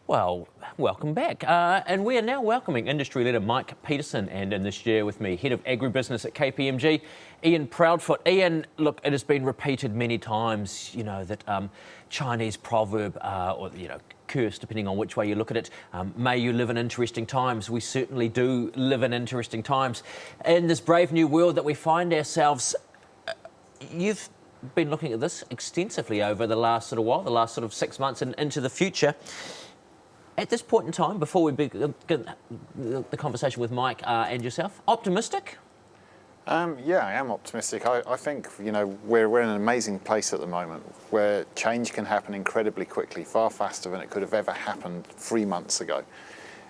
Well, welcome back. And we are now welcoming industry leader Mike Peterson, and in this year with me, Head of Agribusiness at KPMG, Ian Proudfoot. Ian, look, it has been repeated many times, that Chinese proverb, or, curse, depending on which way you look at it, may you live in interesting times. We certainly do live in interesting times. In this brave new world that we find ourselves, you've been looking at this extensively over the last sort of while, the last sort of 6 months and into the future. At this point in time, before we begin the conversation with Mike and yourself, optimistic? Yeah, I am optimistic. I think, we're in an amazing place at the moment where change can happen incredibly quickly, far faster than it could have ever happened 3 months ago.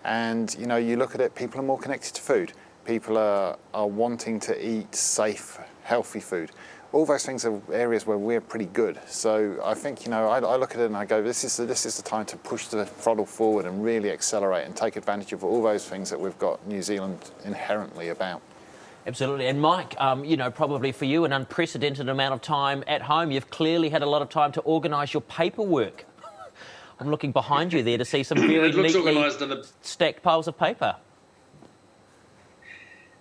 And, you look at it, people are more connected to food. People are wanting to eat safe, healthy food. All those things are areas where we're pretty good. So I think, I look at it and I go, this is the time to push the throttle forward and really accelerate and take advantage of all those things that we've got New Zealand inherently about. Absolutely. And Mike, probably for you, an unprecedented amount of time at home. You've clearly had a lot of time to organise your paperwork. I'm looking behind you there to see some very neatly stacked piles of paper.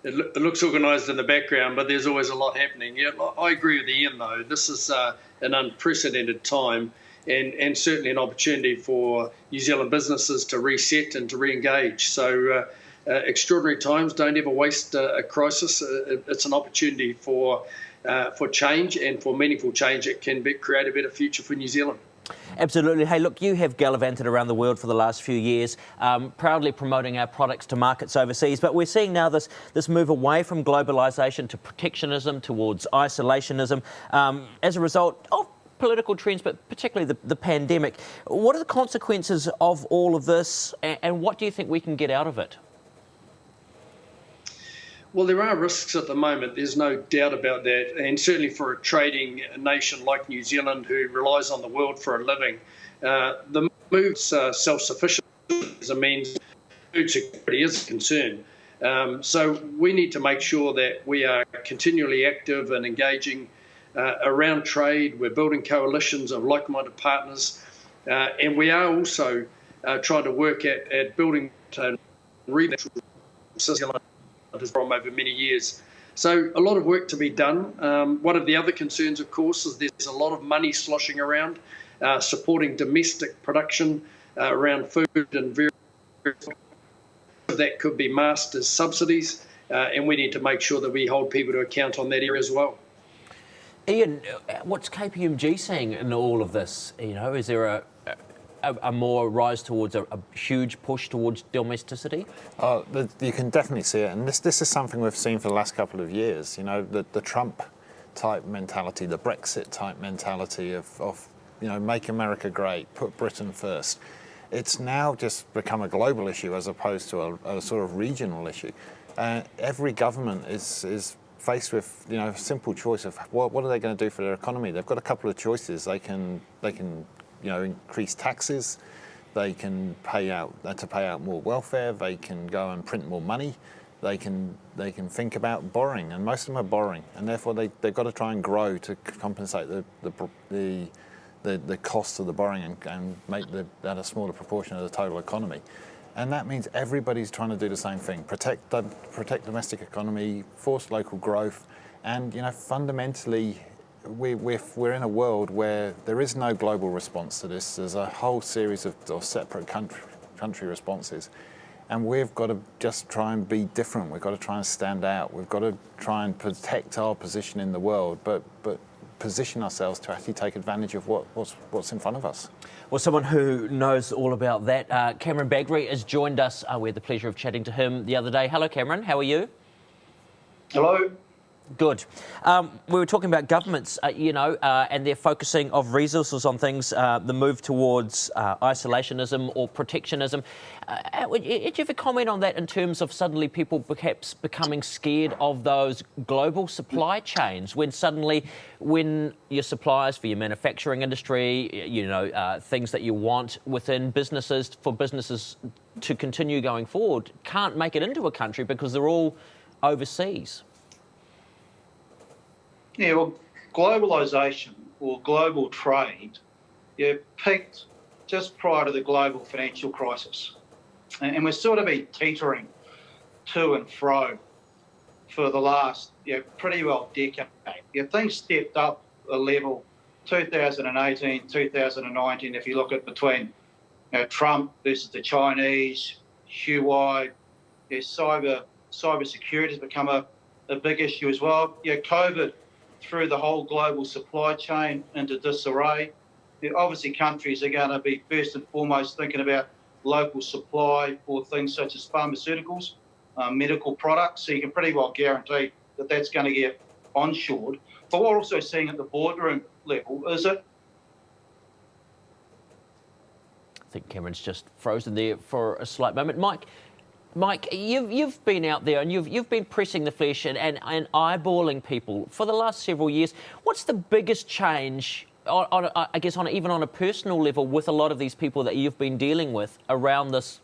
It looks organised in the background, but there's always a lot happening. Yeah, I agree with Ian, though. This is an unprecedented time and certainly an opportunity for New Zealand businesses to reset and to re-engage. So extraordinary times. Don't ever waste a crisis. It's an opportunity for change and for meaningful change. It can create a better future for New Zealand. Absolutely. Hey, look, you have gallivanted around the world for the last few years, proudly promoting our products to markets overseas. But we're seeing now this move away from globalisation to protectionism, towards isolationism, as a result of political trends, but particularly the pandemic. What are the consequences of all of this, and what do you think we can get out of it? Well, there are risks at the moment, there's no doubt about that, and certainly for a trading nation like New Zealand who relies on the world for a living, the move's self-sufficient as a means food security is a concern. So we need to make sure that we are continually active and engaging around trade. We're building coalitions of like-minded partners, and we are also trying to work at building regional systems from over many years. So a lot of work to be done. One of the other concerns, of course, is there's a lot of money sloshing around, supporting domestic production around food and various that could be masked as subsidies, and we need to make sure that we hold people to account on that area as well. Ian, what's KPMG saying in all of this? Is there a more rise towards a huge push towards domesticity? You can definitely see it, and this is something we've seen for the last couple of years. The Trump type mentality, the Brexit type mentality of make America great, put Britain first. It's now just become a global issue as opposed to a sort of regional issue. Every government is faced with a simple choice of what are they going to do for their economy. They've got a couple of choices. They can increase taxes, they can pay out more welfare, they can go and print more money, they can think about borrowing, and most of them are borrowing, and therefore they've got to try and grow to compensate the cost of the borrowing and make that a smaller proportion of the total economy. And that means everybody's trying to do the same thing: protect domestic economy, force local growth, and fundamentally, we're in a world where there is no global response to this. There's a whole series of separate country responses, and we've got to just try and be different. We've got to try and stand out. We've got to try and protect our position in the world, but position ourselves to actually take advantage of what's in front of us. Well, someone who knows all about that, Cameron Bagri, has joined us. We had the pleasure of chatting to him the other day. Hello, Cameron. How are you? Hello. Good. We were talking about governments, and their focusing of resources on things, the move towards isolationism or protectionism. Do you have a comment on that in terms of suddenly people perhaps becoming scared of those global supply chains when your suppliers for your manufacturing industry, things that you want within businesses, for businesses to continue going forward, can't make it into a country because they're all overseas? Yeah, well, globalisation or global trade peaked just prior to the global financial crisis. And we've sort of been teetering to and fro for the last pretty well decade. Things stepped up a level 2018, 2019, if you look at between Trump versus the Chinese, Huawei, cyber security has become a big issue as well. COVID threw the whole global supply chain into disarray. Obviously, countries are going to be first and foremost thinking about local supply for things such as pharmaceuticals, medical products. So you can pretty well guarantee that that's going to get onshored. But what we're also seeing at the boardroom level is that I think Cameron's just frozen there for a slight moment. Mike, you've been out there and you've been pressing the flesh and eyeballing people for the last several years. What's the biggest change, even on a personal level, with a lot of these people that you've been dealing with around this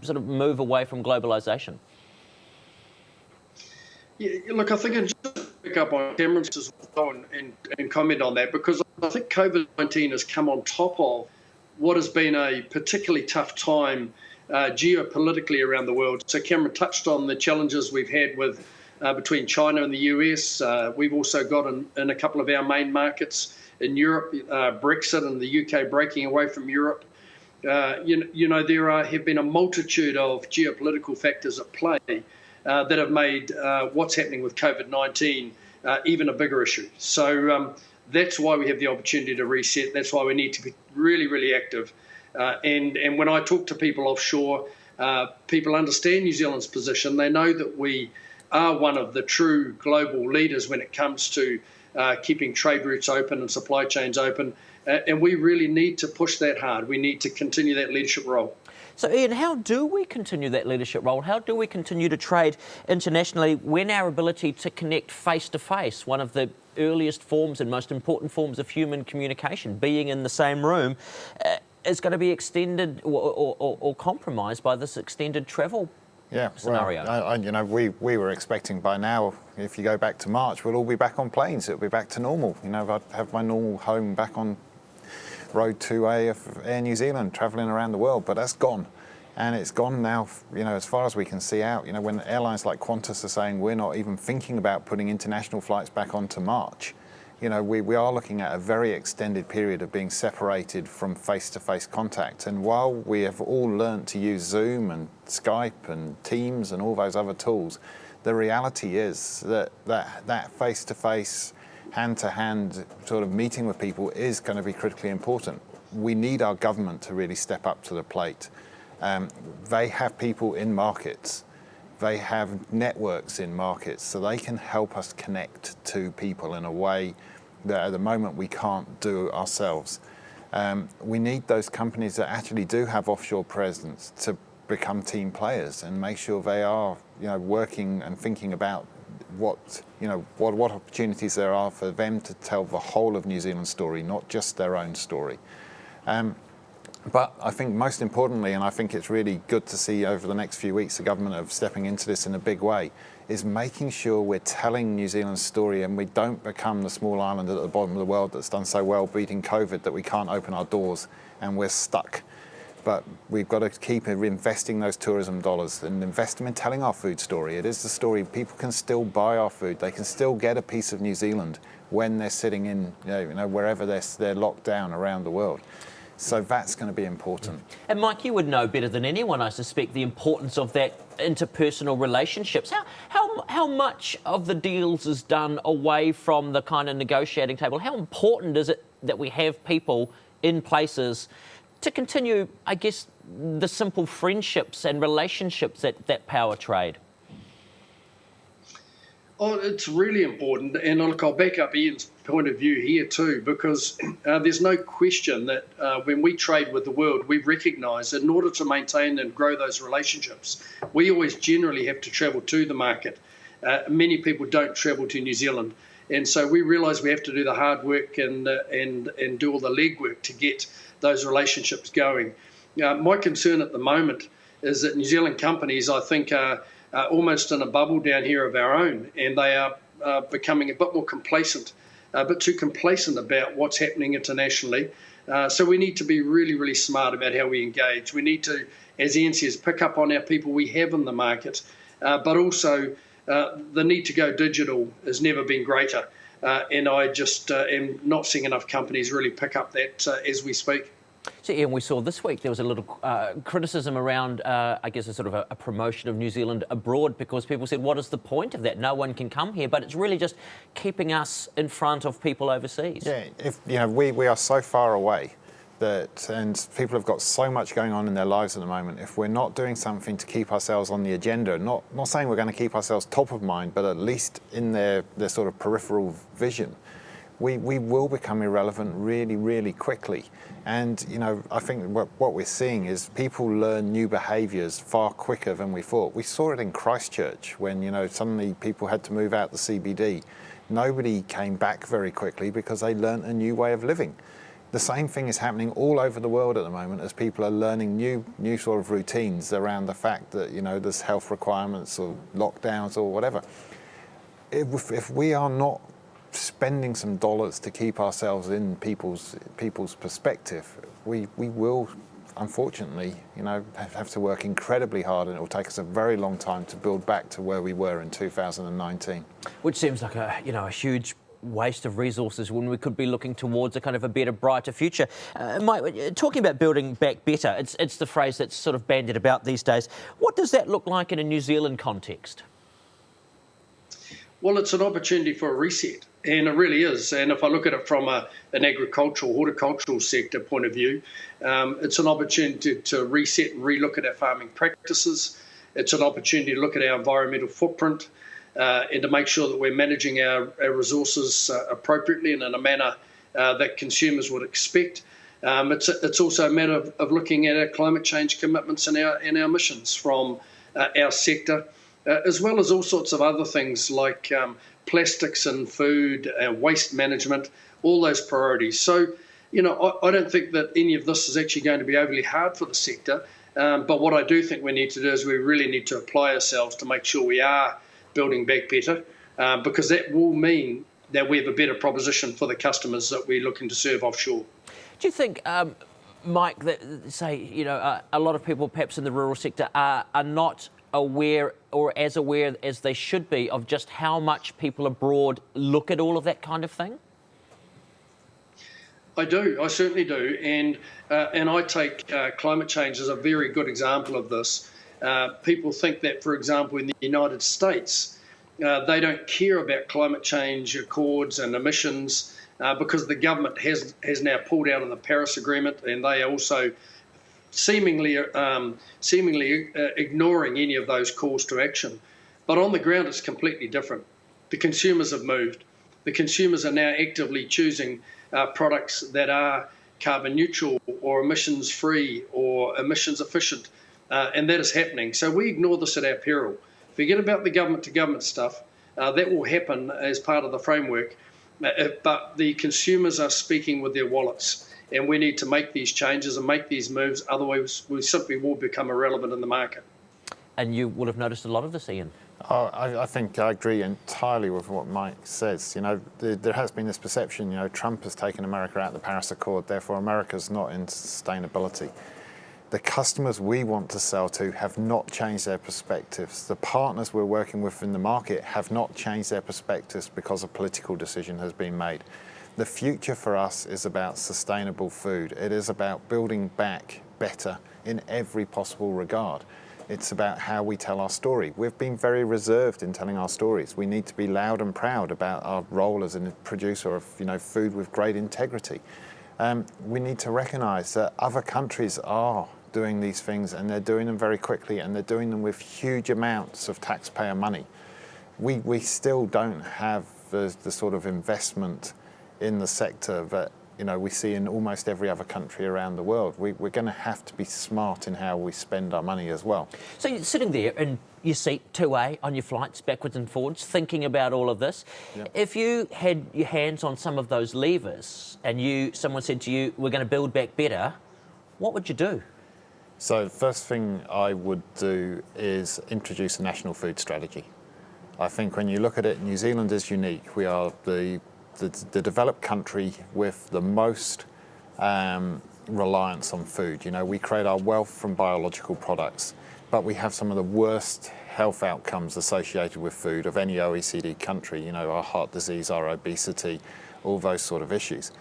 sort of move away from globalisation? Yeah, look, I think I just pick up on Cameron's as well and comment on that, because I think COVID-19 has come on top of what has been a particularly tough time geopolitically around the world. So Cameron touched on the challenges we've had with between China and the US. We've also got in a couple of our main markets in Europe, Brexit and the UK breaking away from Europe. There have been a multitude of geopolitical factors at play that have made what's happening with COVID-19 even a bigger issue. So that's why we have the opportunity to reset. That's why we need to be really, really active. And when I talk to people offshore, people understand New Zealand's position. They know that we are one of the true global leaders when it comes to keeping trade routes open and supply chains open. And we really need to push that hard. We need to continue that leadership role. So, Ian, how do we continue that leadership role? How do we continue to trade internationally when our ability to connect face-to-face, one of the earliest forms and most important forms of human communication, being in the same room, is going to be extended or compromised by this extended travel scenario? Well, we were expecting by now, if you go back to March, we'll all be back on planes. It'll be back to normal. I'd have my normal home back on Road 2A of Air New Zealand, travelling around the world, but that's gone. And it's gone now, as far as we can see out. When airlines like Qantas are saying we're not even thinking about putting international flights back onto March, we are looking at a very extended period of being separated from face-to-face contact. And while we have all learnt to use Zoom and Skype and Teams and all those other tools, the reality is that face-to-face, hand-to-hand sort of meeting with people is going to be critically important. We need our government to really step up to the plate. They have people in markets. They have networks in markets, so they can help us connect to people in a way that at the moment we can't do ourselves. We need those companies that actually do have offshore presence to become team players and make sure they are, working and thinking about what opportunities there are for them to tell the whole of New Zealand's story, not just their own story. But I think most importantly, and I think it's really good to see over the next few weeks the government are stepping into this in a big way, is making sure we're telling New Zealand's story and we don't become the small island at the bottom of the world that's done so well beating COVID that we can't open our doors and we're stuck. But we've got to keep investing those tourism dollars and invest them in telling our food story. It is the story. People can still buy our food. They can still get a piece of New Zealand when they're sitting in, wherever they're locked down around the world. So that's going to be important. And Mike, you would know better than anyone, I suspect, the importance of that interpersonal relationships. How much of the deals is done away from the kind of negotiating table? How important is it that we have people in places to continue, I guess, the simple friendships and relationships that power trade? Oh, it's really important. And look, I'll back up Ian's point of view here too, because there's no question that when we trade with the world, we recognise that in order to maintain and grow those relationships, we always generally have to travel to the market. Many people don't travel to New Zealand. And so we realise we have to do the hard work and do all the legwork to get those relationships going. My concern at the moment is that New Zealand companies, I think, are almost in a bubble down here of our own, and they are becoming a bit more complacent but too complacent about what's happening internationally. So we need to be really, really smart about how we engage. We need to, as Ian says, pick up on our people we have in the market, but also the need to go digital has never been greater. And I just am not seeing enough companies really pick up that as we speak. So, Ian, we saw this week there was a little criticism around, I guess, a sort of a promotion of New Zealand abroad, because people said, what is the point of that? No one can come here, but it's really just keeping us in front of people overseas. Yeah, if we are so far away and people have got so much going on in their lives at the moment. If we're not doing something to keep ourselves on the agenda, not saying we're going to keep ourselves top of mind, but at least in their sort of peripheral vision, we will become irrelevant really, really quickly. And, I think what we're seeing is people learn new behaviours far quicker than we thought. We saw it in Christchurch when, suddenly people had to move out the CBD. Nobody came back very quickly because they learnt a new way of living. The same thing is happening all over the world at the moment as people are learning new sort of routines around the fact that, there's health requirements or lockdowns or whatever. If we are not spending some dollars to keep ourselves in people's perspective, we will unfortunately have to work incredibly hard, and it will take us a very long time to build back to where we were in 2019. Which seems like a huge waste of resources when we could be looking towards a kind of a better, brighter future. Mike, talking about building back better, it's the phrase that's sort of bandied about these days. What does that look like in a New Zealand context? Well, it's an opportunity for a reset, and it really is. And if I look at it from an agricultural, horticultural sector point of view, it's an opportunity to reset and relook at our farming practices. It's an opportunity to look at our environmental footprint and to make sure that we're managing our resources appropriately and in a manner that consumers would expect. It's also a matter of looking at our climate change commitments and our emissions from our sector. As well as all sorts of other things like plastics and food, waste management, all those priorities. So, I don't think that any of this is actually going to be overly hard for the sector. But what I do think we need to do is we really need to apply ourselves to make sure we are building back better, because that will mean that we have a better proposition for the customers that we're looking to serve offshore. Do you think, Mike, that say, a lot of people perhaps in the rural sector are not aware or as aware as they should be of just how much people abroad look at all of that kind of thing? I do. I certainly do. And I take climate change as a very good example of this. People think that, for example, in the United States, they don't care about climate change accords and emissions because the government has now pulled out of the Paris Agreement, and they are also seemingly ignoring any of those calls to action. But on the ground, it's completely different. The consumers have moved. The consumers are now actively choosing products that are carbon neutral or emissions free or emissions efficient, and that is happening. So we ignore this at our peril. Forget about the government to government stuff. That will happen as part of the framework, but the consumers are speaking with their wallets. And we need to make these changes and make these moves, otherwise we simply will become irrelevant in the market. And you will have noticed a lot of this, Ian. I think I agree entirely with what Mike says. There has been this perception, Trump has taken America out of the Paris Accord, therefore America's not in sustainability. The customers we want to sell to have not changed their perspectives. The partners we're working with in the market have not changed their perspectives because a political decision has been made. The future for us is about sustainable food. It is about building back better in every possible regard. It's about how we tell our story. We've been very reserved in telling our stories. We need to be loud and proud about our role as a producer of food with great integrity. We need to recognise that other countries are doing these things, and they're doing them very quickly, and they're doing them with huge amounts of taxpayer money. We still don't have the sort of investment in the sector that we see in almost every other country around the world. We're going to have to be smart in how we spend our money as well. So you're sitting there in your seat 2A on your flights backwards and forwards, thinking about all of this. Yep. If you had your hands on some of those levers and someone said to you, we're going to build back better, what would you do? So the first thing I would do is introduce a national food strategy. I think when you look at it, New Zealand is unique. We are the the developed country with the most reliance on food. You know, we create our wealth from biological products, but we have some of the worst health outcomes associated with food of any OECD country. You know, our heart disease, our obesity, all those sort of issues.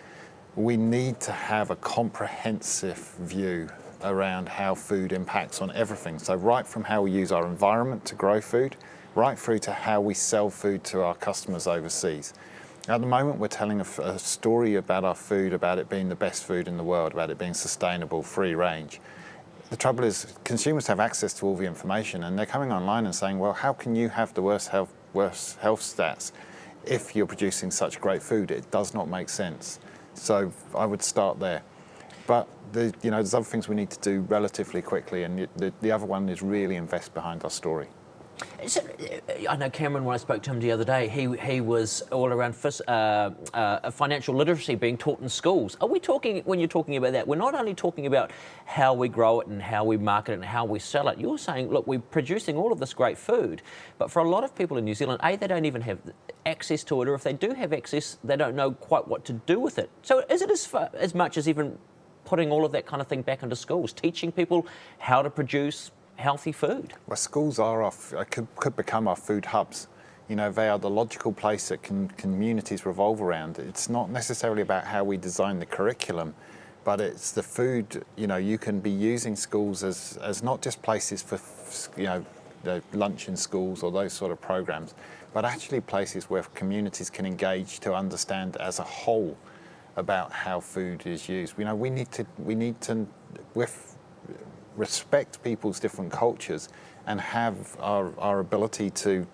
We need to have a comprehensive view around how food impacts on everything. So right from how we use our environment to grow food, right through to how we sell food to our customers overseas. At the moment, we're telling a story about our food, about it being the best food in the world, about it being sustainable, free range. The trouble is, consumers have access to all the information, and they're coming online and saying, well, how can you have the worst health stats if you're producing such great food? It does not make sense. So I would start there. But there's other things we need to do relatively quickly, and the other one is really invest behind our story. So, I know Cameron, when I spoke to him the other day, he was all around financial literacy being taught in schools. Are we talking, when you're talking about that, we're not only talking about how we grow it and how we market it and how we sell it. You're saying, look, we're producing all of this great food, but for a lot of people in New Zealand, they don't even have access to it, or if they do have access, they don't know quite what to do with it. So is it as much as even putting all of that kind of thing back into schools, teaching people how to produce healthy food? Well, schools could become our food hubs. You know, they are the logical place that communities revolve around. It's not necessarily about how we design the curriculum, but it's the food. You know, you can be using schools as not just places for, the lunch in schools or those sort of programs, but actually places where communities can engage to understand as a whole about how food is used. You know, we need to respect people's different cultures and have our ability to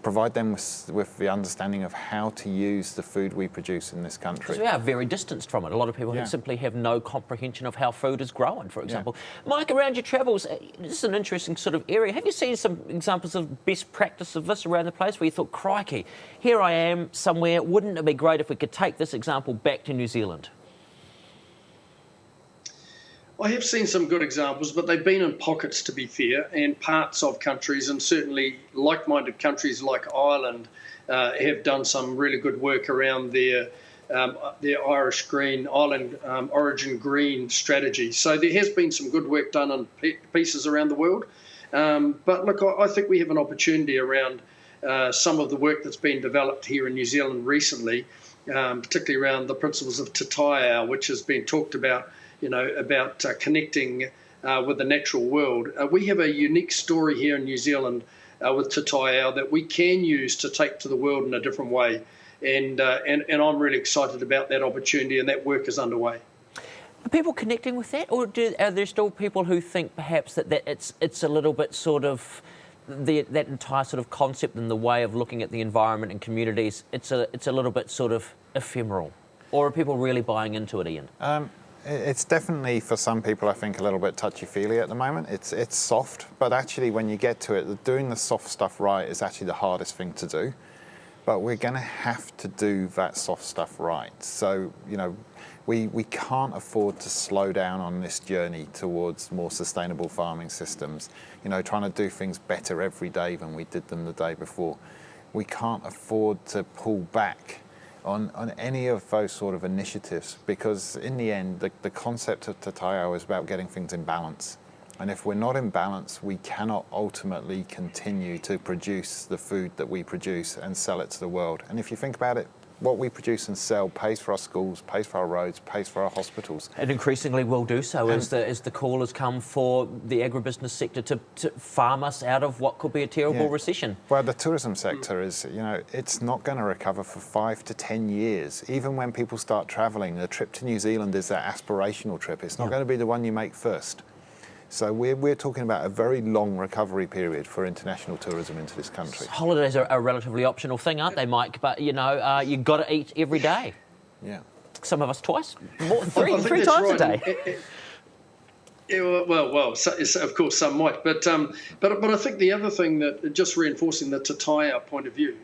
provide them with the understanding of how to use the food we produce in this country. Because we are very distanced from it. A lot of people who simply have no comprehension of how food is grown, for example. Mike, around your travels, this is an interesting sort of area. Have you seen some examples of best practice of this around the place where you thought, crikey, here I am somewhere, wouldn't it be great if we could take this example back to New Zealand? I have seen some good examples, but they've been in pockets, to be fair, and parts of countries, and certainly like-minded countries like Ireland have done some really good work around their Irish Green, Ireland Origin Green strategy. So there has been some good work done in pieces around the world. But look, I think we have an opportunity around some of the work that's been developed here in New Zealand recently, particularly around the principles of Tatar, which has been talked about, about connecting with the natural world. We have a unique story here in New Zealand with Tatar that we can use to take to the world in a different way. And I'm really excited about that opportunity, and that work is underway. Are people connecting with that, or are there still people who think perhaps that it's a little bit sort of that entire sort of concept and the way of looking at the environment and communities, it's a little bit sort of ephemeral? Or are people really buying into it, Ian? It's definitely, for some people, I think, a little bit touchy-feely at the moment. It's soft, but actually when you get to it, doing the soft stuff right is actually the hardest thing to do. But we're going to have to do that soft stuff right. So, we can't afford to slow down on this journey towards more sustainable farming systems, trying to do things better every day than we did them the day before. We can't afford to pull back on any of those sort of initiatives, because in the end, the concept of Tatar is about getting things in balance. And if we're not in balance, we cannot ultimately continue to produce the food that we produce and sell it to the world. And if you think about it, what we produce and sell pays for our schools, pays for our roads, pays for our hospitals. And increasingly will do so as the call has come for the agribusiness sector to farm us out of what could be a terrible recession. Well, the tourism sector is, it's not going to recover for 5 to 10 years. Even when people start travelling, the trip to New Zealand is that aspirational trip. It's not going to be the one you make first. So we're talking about a very long recovery period for international tourism into this country. Holidays are a relatively optional thing, aren't they, Mike? But, you've got to eat every day. Yeah. Some of us twice, three times a day. Well, of course some might, but I think the other thing that, just reinforcing the Tatar point of view,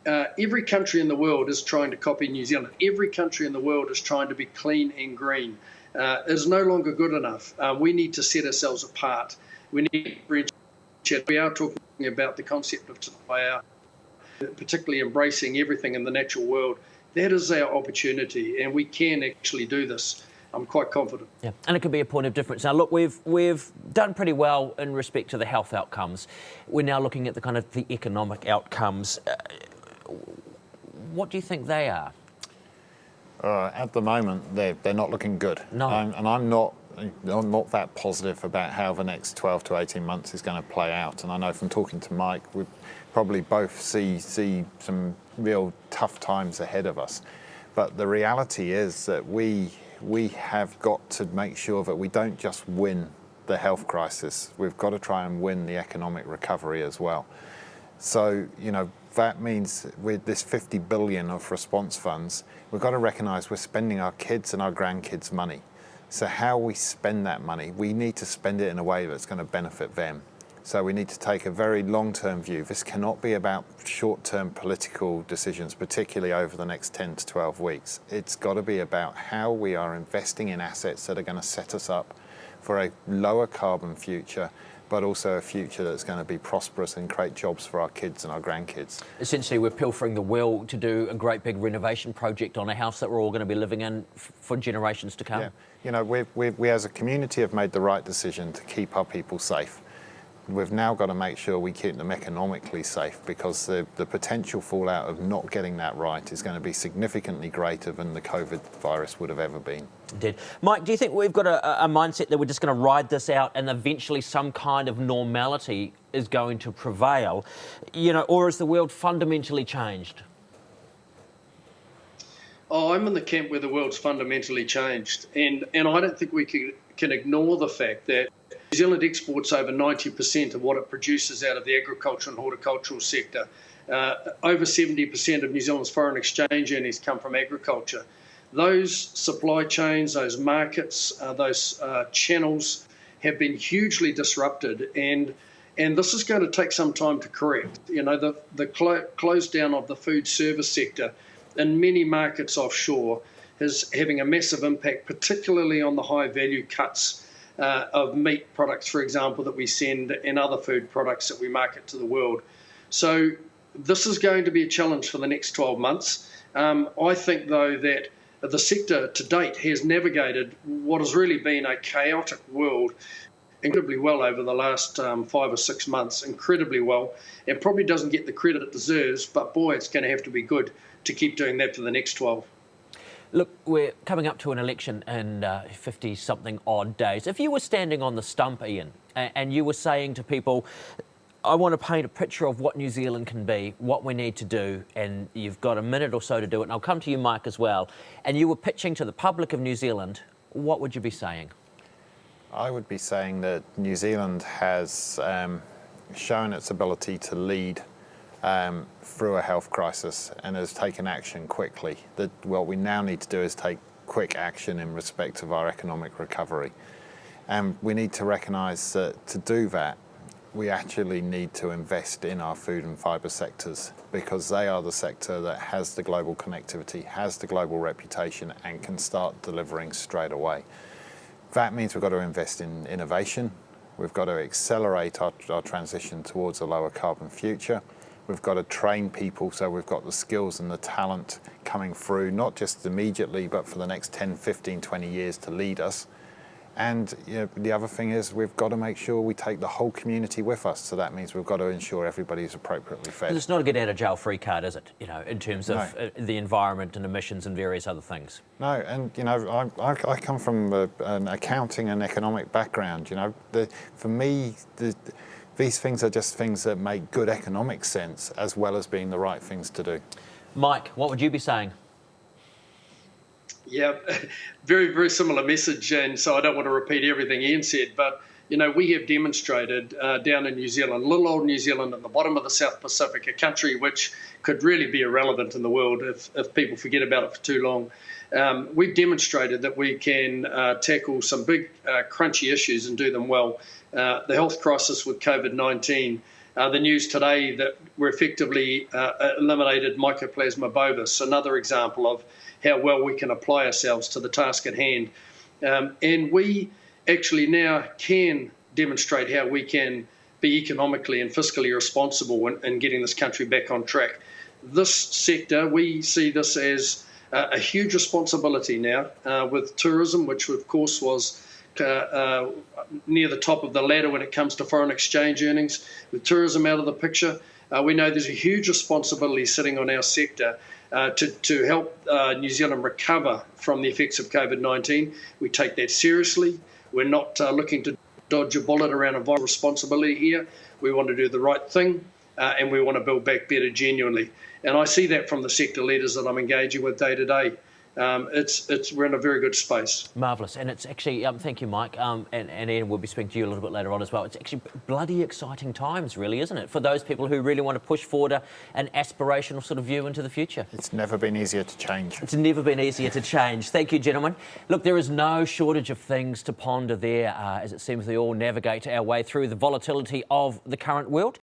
every country in the world is trying to copy New Zealand. Every country in the world is trying to be clean and green. Is no longer good enough. We need to set ourselves apart. We need to we are talking about the concept of Tatar, particularly embracing everything in the natural world That is our opportunity, and we can actually do this. I'm quite confident. Yeah, and it could be a point of difference. Now, look, we've done pretty well in respect to the health outcomes. We're now looking at the kind of the economic outcomes. What do you think they are? At the moment, they're not looking good. No. And I'm not that positive about how the next 12 to 18 months is going to play out. And I know from talking to Mike, we probably both see some real tough times ahead of us. But the reality is that we have got to make sure that we don't just win the health crisis. We've got to try and win the economic recovery as well. So, that means with this 50 billion of response funds, we've got to recognise we're spending our kids' and our grandkids' money. So how we spend that money, we need to spend it in a way that's going to benefit them. So we need to take a very long-term view. This cannot be about short-term political decisions, particularly over the next 10 to 12 weeks. It's got to be about how we are investing in assets that are going to set us up for a lower carbon future, but also a future that's going to be prosperous and create jobs for our kids and our grandkids. Essentially, we're pilfering the will to do a great big renovation project on a house that we're all going to be living in for generations to come. Yeah, we as a community have made the right decision to keep our people safe. We've now got to make sure we keep them economically safe, because the potential fallout of not getting that right is going to be significantly greater than the COVID virus would have ever been. Indeed. Mike, do you think we've got a mindset that we're just going to ride this out and eventually some kind of normality is going to prevail, or has the world fundamentally changed? Oh, I'm in the camp where the world's fundamentally changed, and I don't think we can ignore the fact that New Zealand exports over 90% of what it produces out of the agriculture and horticultural sector. Over 70% of New Zealand's foreign exchange earnings come from agriculture. Those supply chains, those markets, those channels have been hugely disrupted, and this is going to take some time to correct. The close down of the food service sector in many markets offshore is having a massive impact, particularly on the high value cuts of meat products, for example, that we send, and other food products that we market to the world. So this is going to be a challenge for the next 12 months. I think, though, that the sector to date has navigated what has really been a chaotic world incredibly well over the last 5 or 6 months, incredibly well, and probably doesn't get the credit it deserves, but boy, it's going to have to be good to keep doing that for the next 12. Look, we're coming up to an election in 50-something odd days. If you were standing on the stump, Ian, and you were saying to people, I want to paint a picture of what New Zealand can be, what we need to do, and you've got a minute or so to do it, and I'll come to you, Mike, as well, and you were pitching to the public of New Zealand, what would you be saying? I would be saying that New Zealand has shown its ability to lead through a health crisis and has taken action quickly. That what we now need to do is take quick action in respect of our economic recovery. And we need to recognise that to do that, we actually need to invest in our food and fibre sectors, because they are the sector that has the global connectivity, has the global reputation, and can start delivering straight away. That means we've got to invest in innovation. We've got to accelerate our transition towards a lower carbon future. We've got to train people so we've got the skills and the talent coming through, not just immediately, but for the next 10, 15, 20 years to lead us. And the other thing is we've got to make sure we take the whole community with us. So that means we've got to ensure everybody's appropriately fed. It's not a get out of jail free card, is it? In terms of the environment and emissions and various other things. No, and I come from an accounting and economic background. For me, these things are just things that make good economic sense, as well as being the right things to do. Mike, what would you be saying? Yeah, very, very similar message, and so I don't want to repeat everything Ian said, but we have demonstrated down in New Zealand, little old New Zealand at the bottom of the South Pacific, a country which could really be irrelevant in the world if people forget about it for too long. We've demonstrated that we can tackle some big crunchy issues and do them well. The health crisis with COVID-19, the news today that we're effectively eliminated Mycoplasma bovis, another example of how well we can apply ourselves to the task at hand. And we actually now can demonstrate how we can be economically and fiscally responsible in getting this country back on track. this sector, we see this as a huge responsibility now with tourism, which of course was near the top of the ladder when it comes to foreign exchange earnings. With tourism out of the picture, we know there's a huge responsibility sitting on our sector to help New Zealand recover from the effects of COVID-19. We take that seriously. We're not looking to dodge a bullet around a vital responsibility here. We want to do the right thing, and we want to build back better genuinely. And I see that from the sector leaders that I'm engaging with day to day. We're in a very good space. Marvellous. And it's actually, thank you, Mike, and Ian, we'll be speaking to you a little bit later on as well. It's actually bloody exciting times, really, isn't it? For those people who really want to push forward an aspirational sort of view into the future. It's never been easier to change. It's never been easier to change. Thank you, gentlemen. Look, there is no shortage of things to ponder there, as it seems we all navigate our way through the volatility of the current world.